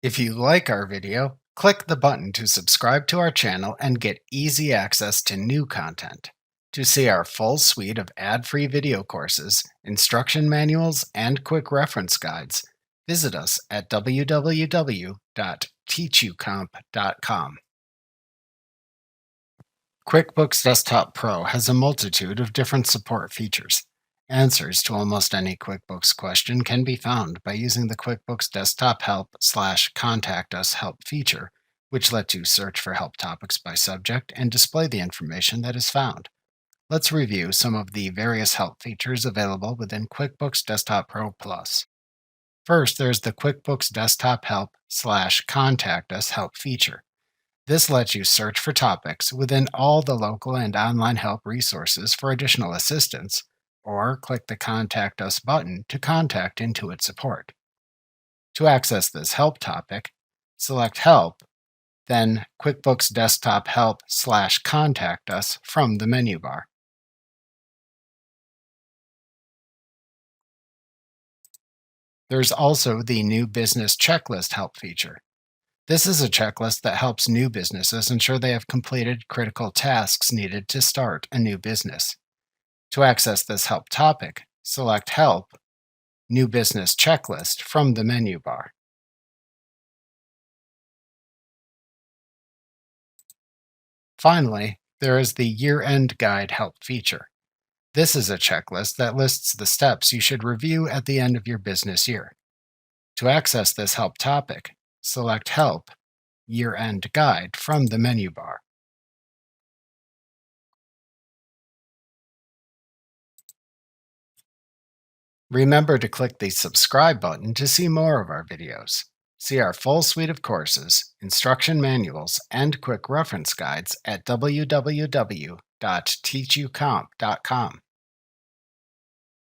If you like our video, click the button to subscribe to our channel and get easy access to new content. To see our full suite of ad-free video courses, instruction manuals, and quick reference guides, visit us at www.teachucomp.com. QuickBooks Desktop Pro has a multitude of different support features. Answers to almost any QuickBooks question can be found by using the QuickBooks Desktop Help/Contact Us Help feature, which lets you search for help topics by subject and display the information that is found. Let's review some of the various help features available within QuickBooks Desktop Pro Plus. First, there's the QuickBooks Desktop Help/Contact Us Help feature. This lets you search for topics within all the local and online help resources for additional assistance, or click the Contact Us button to contact Intuit support. To access this help topic, select Help, then QuickBooks Desktop Help/Contact Us from the menu bar. There's also the New Business Checklist help feature. This is a checklist that helps new businesses ensure they have completed critical tasks needed to start a new business. To access this help topic, select Help, New Business Checklist from the menu bar. Finally, there is the Year-End Guide help feature. This is a checklist that lists the steps you should review at the end of your business year. To access this help topic, select Help, Year-End Guide from the menu bar. Remember to click the subscribe button to see more of our videos. See our full suite of courses, instruction manuals, and quick reference guides at www.teachucomp.com.